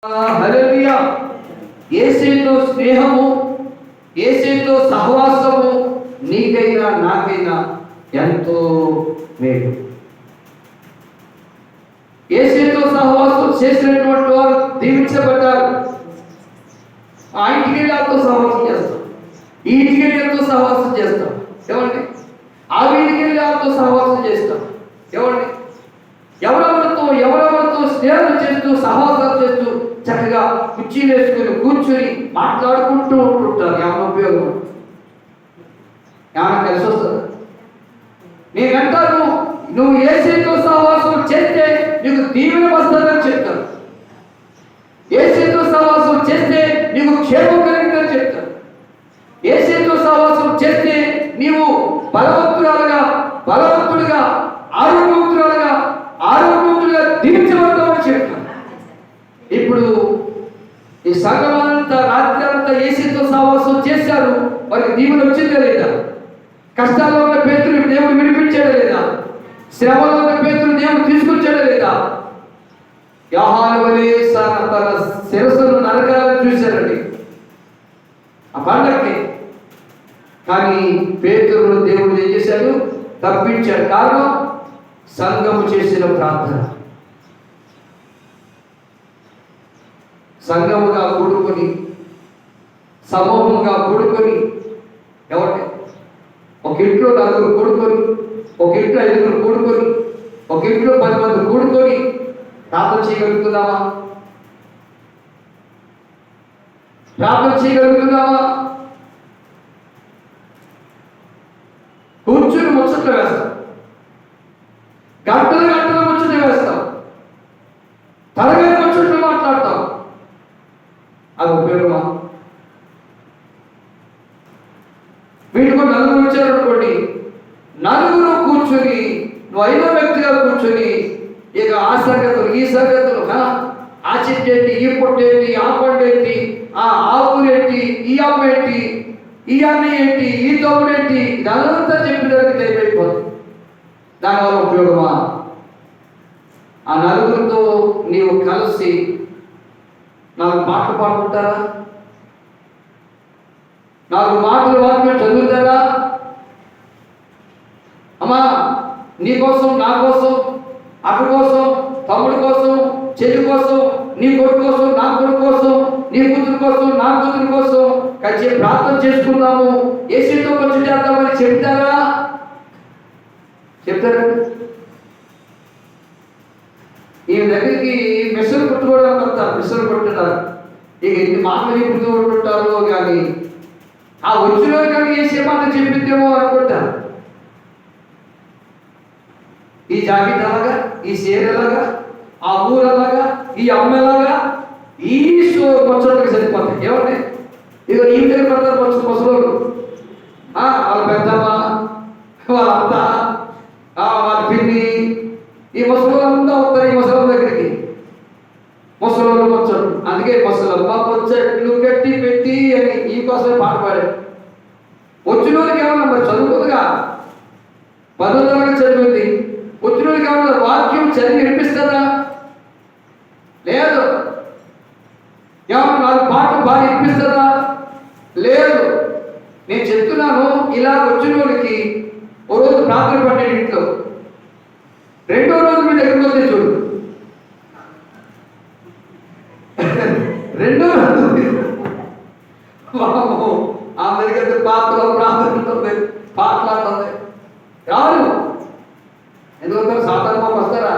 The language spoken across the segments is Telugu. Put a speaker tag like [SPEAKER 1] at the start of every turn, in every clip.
[SPEAKER 1] హల్లెలూయా. యేసుతో స్నేహము, యేసుతో సహవాసము నీకైనా నాకైనా ఎంతో మేలు. యేసుతో సహవాసం చేసినటువంటి వారు దీవించబడ్డారు. ఆ ఇంటికి వెళ్ళి వాళ్ళతో సహవాసం చేస్తాం, ఈ ఇంటికి వెళ్ళి వాళ్ళతో సహవాసం చేస్తాం. ఏమండి? ఆ వీటికి వెళ్ళి వాళ్ళతో సహవాసం చేస్తాం. ఏమండి? ఎవరెవరితో స్నేహం చేస్తూ సహవాసాలు చేస్తూ చక్కగా కుర్చీలు వేసుకుని కూర్చొని మాట్లాడుకుంటూ ఉంటుంటారు. ఏమైనా ఉపయోగం? ఏమైనా కలిసి వస్తుందా? నేనంటాను, నువ్వు యేసుతో సహవాసం చేస్తే నీకు దీవెన వస్తుందని చెప్తాను. యేసుతో సహవాసం చేస్తే నీకు క్షేమం కలిగిందని చెప్తాను. యేసుతో సహవాసం చేస్తే నీవు బలవంతుడుగా ఆరోగ్యవంతులుగా దీవించబడతామని చెప్తాను. ఇప్పుడు ఈ సంఘమంతా రాత్రి అంతా యేసుతో సహవాసం చేశారు. వారికి దీవెన వచ్చిందా లేదా? కష్టాల్లో ఉన్న పేతురు దేవుడు విడిపించాడా లేదా? శ్రమలో ఉన్న పేతురు దేవుడు తీసుకొచ్చాడా లేదా? యోహాను వలె తన శిరస్సును నరకాలని చూశారండి ఆ పండక్కి. కానీ పేతురు దేవుడు ఏం చేశాడు? తప్పించాడు. కారణం సంఘము చేసిన ప్రార్థన. సంఘముగా కూడుకొని, సమూహముగా కూడుకొని, ఎవరి ఒక ఇంట్లో 4 కూడుకొని, ఒక ఇంట్లో 5 కూడుకొని, ఒక ఇంట్లో 10 మంది కూడుకొని ప్రార్థన చేయగలుగుతున్నామా? ప్రార్థన చేయగలుగుతున్నామా? కూర్చుని ముచ్చట్లు వేస్తాం, గంటలు ముచ్చట్లు వేస్తాం, తరగతి ముచ్చట్లు మాట్లాడతాం. అది ఉపయోగమా? వీటికి 4 వచ్చారు అనుకోండి, 4 కూర్చొని నువ్వు 5వ వ్యక్తిగా కూర్చొని ఇక ఆ సంగతులు ఈ సంగతులు, ఆ చెట్టు ఏంటి, ఈ పొట్టు ఏంటి, ఆ పండు ఏంటి, ఆ ఊరేంటి, ఈ అమ్మ ఏంటి, ఈ అన్న ఏంటి, ఈ తమ్ముడు ఏంటి, ఇదంతా చెప్పినదానికి టైం అయిపోతుంది. దానివల్ల ఉపయోగమా? ఆ 4తో నీవు కలిసి 4 పాటలు పాడుకుంటారా? 4 మాటలు వాక్యం చదువుతారా? అమ్మా, నీ కోసం, నా కోసం, అక్క కోసం, తమ్ముడి కోసం, చెల్లి కోసం, నీ కొడుకు కోసం, నా కొడుకు కోసం, నీ కూతురు కోసం, నా కూతురు కోసం కలిసి ప్రార్థన చేసుకుందాము, యేసుతో కొంచెం చేద్దామని చెప్తారా? ఈ దగ్గరికి మిషన్ కుట్టుకోవడానికి వస్తారు, మిషన్ కుట్టున్నారు. ఇక ఎన్ని మాటలు చెప్పుతూ ఉంటుంటారో కానీ ఆ వచ్చిన కానీ ఏ మాట చెప్పిందేమో అనుకుంటారు. ఈ జాకెట్ అలాగా, ఈ చీర ఎలాగా, ఆ ఊరు అలాగా, ఈ అమ్మ ఎలాగా, ఈ ముచ్చట్లకి సరిపోతాయి. ఏమంటే ఇక ఈ దగ్గర పడతారు ముసలోళ్ళు, వాళ్ళ పెద్దమ్మ, వాళ్ళ అత్త, వాళ్ళ పిన్ని, ఈ ముసలోళ్ళంతా వస్తారు ఈ ముసలం దగ్గరికి. ముసలోళ్ళు ముచ్చట్లు, అందుకే ముసలమ్మ ముచ్చట్లు కట్టి పెట్టి అని ఈ కోసమే పాట పాడారు. వచ్చిన వాళ్ళకి ఏమన్నా మరి చదువుకుందిగా, 10వ తరగతి చదివింది. వచ్చిన వాళ్ళకి ఏమన్నా వాక్యం చదివి వినిపిస్తుందా? లేదు. ఏమన్నా 4 పాటలు బాగా వినిపిస్తుందా? లేదు. నేను చెప్తున్నాను, ఇలా వచ్చిన వాళ్ళకి ఓ రోజు ప్రార్థన పట్టాడు ఇంట్లో, 2వ రోజు మీ దగ్గరికి వస్తే చూడు, 2వ రోజు ఆ దగ్గర పాటలు ప్రార్థన ఉంటుంది, పాటలాడుతుంది. రాదు. ఎందుకంటే సాధారణంగా వస్తారా?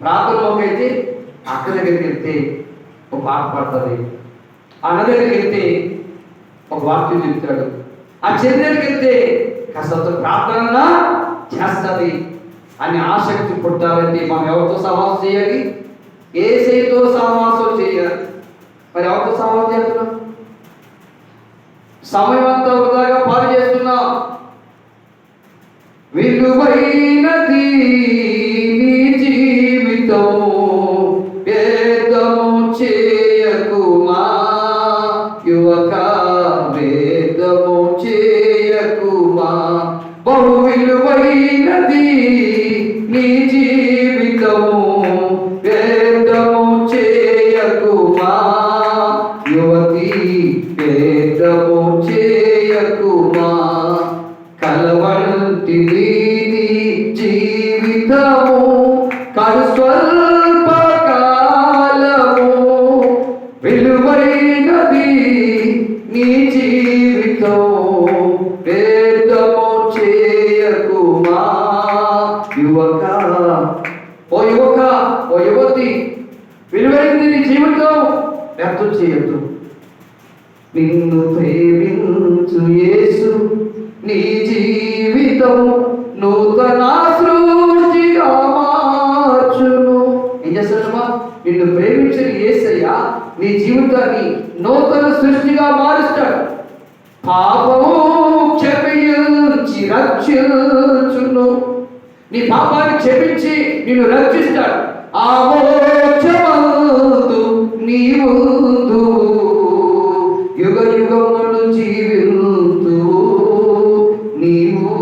[SPEAKER 1] ప్రార్థనలోకి అయితే అక్క దగ్గరికి వెళ్తే ఒక పాట పాడుతుంది, అన్న దగ్గరికి వెళ్తే ఒక వాక్యం చెప్తాడు, ఆ చెల్లి దగ్గరికి వెళ్తే కాస్త ప్రార్థన చేస్తుంది అని ఆసక్తి పుట్టాలంటే మనం ఎవరితో సహవాసం చేయాలి? యేసుతో సహవాసం చేయాలి. మరి ఎవరితో సహవాసం చేస్తున్నాం? సమయం అంతా వృధాగా పాడు చేస్తున్నాం. విలువైనది నీ జీవితము, భేదము చేయకుమా యువక, భేదము చేయకుమా. బహు విలువైనది నీ జీవితము, భేదము చేయకుమా. చేయొద్దు. నిన్ను ప్రేమించు యేసు నీ జీవితం నూతన సృష్టిగా మార్చును. ఏం చేస్తాడమ్మా? నిన్ను ప్రేమించిన యేసయ్య నీ జీవితాన్ని నూతన సృష్టిగా మారుస్తాడు. పాపము క్షమించి రక్షించును. నీ పాపాన్ని క్షమించి నిన్ను రక్షిస్తాడు. ఆ మోక్షమందు నీ ముందు యుగ యుగములు జీవింతు నీవు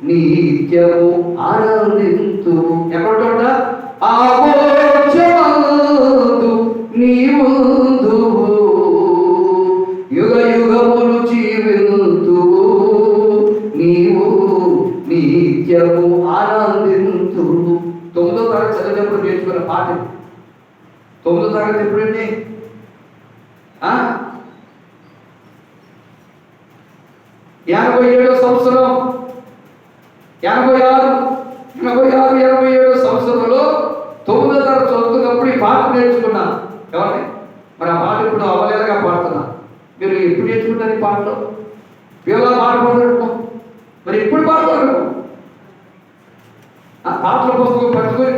[SPEAKER 1] నిత్యము ఆనందింతు. ఎక్కడ ఆ మోక్షమందు నీ ముందు యుగ యుగములు జీవింతు నీవు నిత్యము ఆనందింతు. 9వ తరగతి చదివేటప్పుడు నేర్చుకున్న పాట. 9వ తరగతి ఎప్పుడండి? 87వ సంవత్సరం, 86, 87వ సంవత్సరంలో 9వ తరగతి చదువుతున్నప్పుడు ఈ పాట నేర్చుకున్నాను. ఎవరిని? మరి ఆ పాట ఇప్పుడు అవలేదుగా పాడుతున్నా. మీరు ఎప్పుడు నేర్చుకుంటారు ఈ పాటలో? వీళ్ళ పాట పాడరు, మరి ఎప్పుడు పాడతారు? ఆ పాటల పుస్తకం పట్టుకొని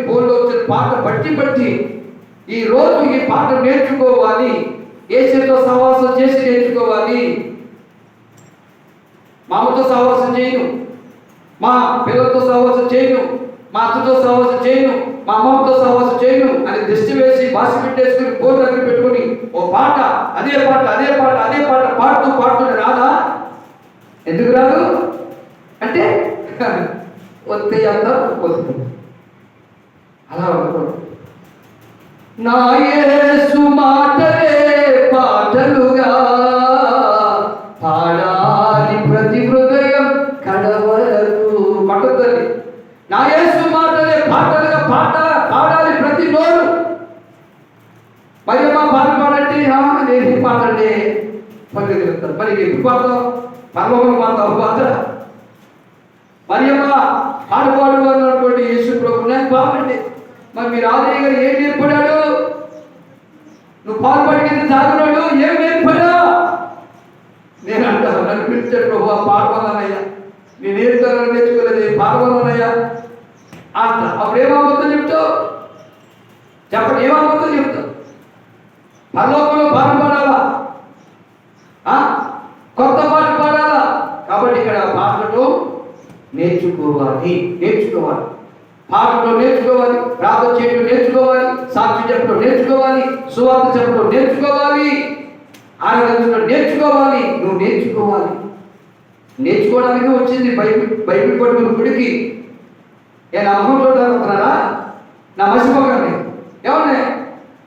[SPEAKER 1] బోర్డులో వచ్చిన పాట బట్టి ఈ రోజు ఈ పాట నేర్చుకోవాలి. యేసుతో సహవాసం చేసి నేర్చుకోవాలి. మా అమ్మతో సహవాసం చేయను, మా పిల్లలతో సహవాసం చేయను, మా అత్తతో సహవాసం చేయను, మా అమ్మతో సహవాసం చేయను అని దిష్టి వేసి భాష పెట్టేసుకుని బోర్డు దగ్గర పెట్టుకుని ఓ పాట అదే పాట పాడుతూ రాదా? ఎందుకు రాదు అంటే వస్తే అంతా వస్తుంది. అలా అనుకోండి. నా యేసు మాటలే పాటలుగా పాడాలి ప్రతి హృదయం కడవరకు. పట్టుతుంది. నా యేసు మాటలే పాటలుగా పాడాలి ప్రతి నోరు. మరి మా పాట పాడండి, నేను పాడండి పని చెప్తారు. మరి ఎప్పుడు పాడతావు? పర్వములు పాడతావు పాట. మరి అమ్మ పాడు అనుకోండి, యేసు ప్రభు నేను పాడండి. మరి మీరు ఆదరణ గారు ఏం నేర్పడాడు? నువ్వు పాలు పట్టుకెళ్ళి తాగున్నాడు, ఏం నేర్పడా? నేను అంటాను, నన్ను పిలిచాడు ప్రభు పాడవలనయ్యా, నేను నేర్చుకోలేదు పాడవలనయ్యా అంట. అప్పుడు ఏమవుతుందో చెప్తావు? చెప్పండి, ఏమవుతుందో చెప్తావు? పరలోకంలో పాట పాడాలా? కొత్త పాట పాడాలా? కాబట్టి ఇక్కడ పాటలు నేర్చుకోవాలి. పాటలు నేర్చుకోవాలి, ప్రార్థన చేయడం నేర్చుకోవాలి, సాక్షి చెప్పడం నేర్చుకోవాలి, సువార్త చెప్పడం నేర్చుకోవాలి, ఆరాధించడం నేర్చుకోవాలి. నువ్వు నేర్చుకోవడానికి వచ్చింది బైబిల్ పట్టుకుని గుడికి. నేను అమ్మకం చూడాలనుకున్నారా? నా మర్చిపోకండి. ఏమన్నా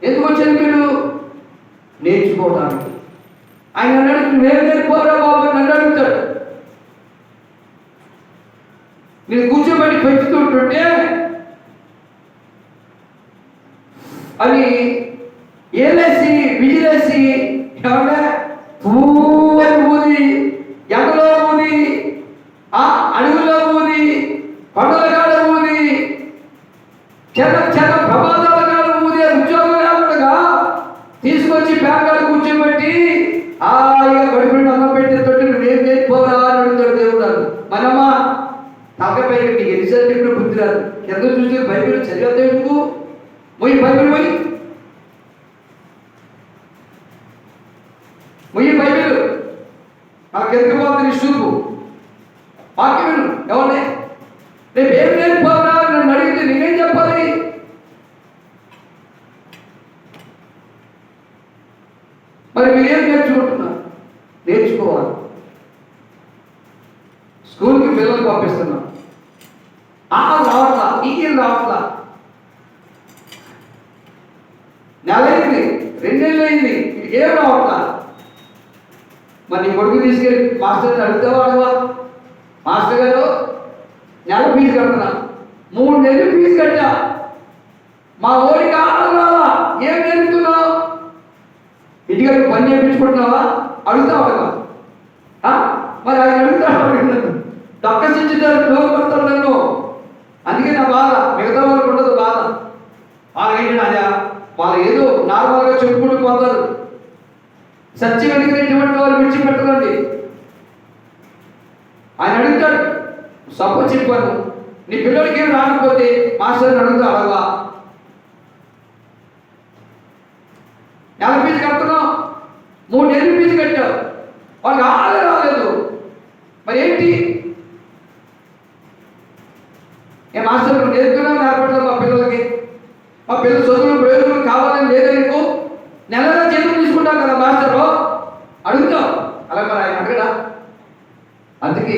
[SPEAKER 1] ఎందుకు వచ్చాను మీరు? నేర్చుకోవడానికి. ఆయన అన్నాడు, నువ్వేం నేర్చుకోరా బాబు నన్ను అడుగుతాడు. నేను కూర్చోబెట్టి పెంచుతుంటుంటే అది ఏలేసి విజిలేసి ఏమన్నా పూని ఊది, ఎండలో ఊది, అడుగులో ఊది, కొండల కాడ ఊది, చిన్న ప్రమాదాల కాడ ఊది, ఉద్యోగం లేకుండా తీసుకొచ్చి బ్యాంకాలు కూర్చోబెట్టి ఇక గడిపిన అన్నం పెట్టే తోటి నువ్వేం నేర్చుకోరా అని అడుగుతాడు దేవుడు. మనమ్మా తలకపై నీకు ఎన్నిసార్లు చెప్పిన బుద్ధి రాదు. ఎందుకు చూసి బైబిల్ చదివేద్దా ఎందుకు? మొయ్యి బైబిల్ మొయ్యి బైబిల్ నాకు ఎందుకు పోతుంది నీ చూపు? వాక్యం విను. ఎవరిని రేపు ఏం నేర్చుకోరా నన్ను అడిగితే నేనేం చెప్పాలి? మరి మీరేం నేర్చుకుంటున్నారు? నేర్చుకోవాలి. స్కూల్కి పిల్లలు పంపిస్తున్నాం, రావట్లా, ఈయన రావట్లా. నెల అయింది, 2 నెలలు అయింది, ఏం రావట్లా. మరి నీ కొడుకు తీసుకెళ్ళి మాస్టర్ అడుగుతావా అడవా? మాస్టర్ గారు నెల ఫీజు కడుతున్నా, 3 నెలలు ఫీజు కట్టా, మా ఊరికి ఆడలు రావా, ఏం నేర్పుతున్నావు? ఇంటికి పని చేయించుకుంటున్నావా? అడుగుతావా? మరి ఆయన అడుగుతాడు, దక్కసించుతారు, డోర్ కొడతాడు నన్ను. అందుకే నా బాధ. మిగతా వాళ్ళకు ఉండదు బాధ. వాళ్ళకి అదే వాళ్ళు ఏదో నార్మల్గా చెప్పుకుంటూ పోతారు. సత్యం వెలిగినటువంటి వారు విడిచిపెట్టదండి. ఆయన అడుగుతాడు, సపోజ్ చెప్పాను, నీ పిల్లలకి ఏం రాకపోతే మాస్టర్ని అడుగుతా అడగా, నెల ఫీజు కడుతున్నావు, 3 నెలల ఫీజు కట్టావు, వాళ్ళకి రాలేదు, మరి ఏంటి? ఏ మాస్టర్ నేర్చుకున్నావు నేర్పడలేదు మా పిల్లలకి, మా పిల్లల చదువులు ప్రయోజనం కావాలని లేదా నీకు? నెలగా జీతం తీసుకుంటాం కదా మాస్టరు, అడుగుతాం. అలా మరి ఆయన అడగడా? అందుకే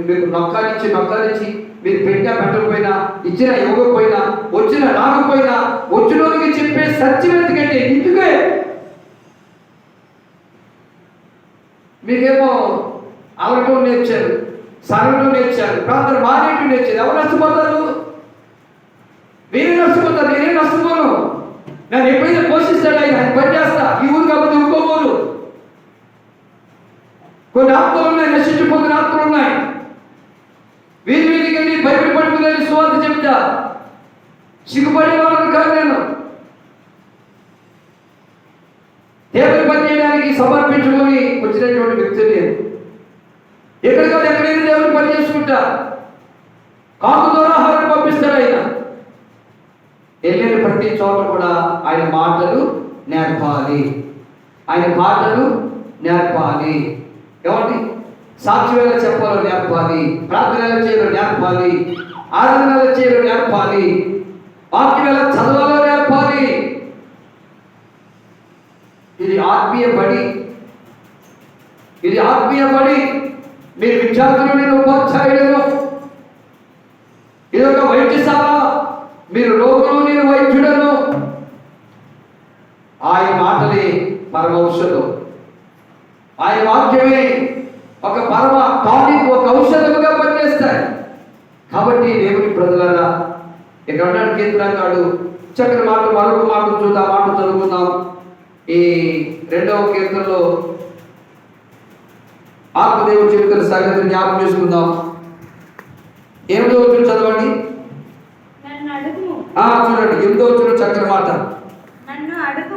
[SPEAKER 1] మీకు నొక్కాలిచ్చి మీరు పెట్టినా పెట్టకపోయినా, ఇచ్చినా ఇవ్వకపోయినా, వచ్చినా రాకపోయినా, వచ్చినోడికి చెప్పే సత్యం ఎందుకంటే ఇందుకే. మీకేమో అలగటం నేర్చారు, సరగటం నేర్చారు, ప్రాంతం మానేయటం నేర్చారు. ఎవరు నష్టపోతారు? మీరే నష్టపోతారు. నేనేం నష్టపోను. నన్ను ఎప్పుడైతే పోషిస్తాడు ఆయన పని చేస్తా. ఈ ఊరు కాబట్టి ఇంకోబోరు. కొన్ని ఆత్మలు ఉన్నాయి, నశించిపోతున్న ఆత్మలు ఉన్నాయి. వీధికి వెళ్ళి బైబిల్ పట్టుకుని సువార్త చెప్తా. సిగ్గుపడే వాళ్ళని కాదు నేను. దేవుని పని చేయడానికి సమర్పించుకొని వచ్చినటువంటి వ్యక్తులు నేను. ఎక్కడైనా దేవుని పని చేసుకుంటా. కాకు ద్వారా ఆహారం పంపిస్తాడు ఆయన. వెళ్ళిన ప్రతి చోట కూడా ఆయన మాటలు నేర్పాలి. ఆయన మాటలు నేర్పాలి. ఏమండి? సాక్షి ఎలా చెప్పాలో నేర్పాలి, ప్రార్థన ఎలా చేయాలో నేర్పాలి, ఆరాధన ఎలా చేయాలో నేర్పాలి, వాక్యం ఎలా చదవాలో నేర్పాలి. ఇది ఆత్మీయ బడి. ఇది ఆత్మీయ బడి. మీరు విద్యార్థులు, నేను ఉపాధ్యాయులను. ఇది ఒక వైద్యశాల. మీరు రోగులు, నేను వైద్యుడను. ఆయన మాటలే పరమ ఔషధం. ఆయన వాక్యమే ఒక పరమ టానిక్, ఒక ఔషధముగా పనిచేస్తాయి. కాబట్టి దేవుని ప్రజలారా, ఇక్కడ ఉన్నాడు కీర్తనకారుడు. చక్కని మాట, మరొక మాట చూద్దాం, మాట చదువుకుందాం. ఈ 2వ కీర్తనలో ఆత్మదేవుడు చెబుతున్న సంగతిని జ్ఞాపకం చేసుకుందాం. 8వ వచనం చదవండి. చూడండి, 8వ వచనం చక్కని మాట.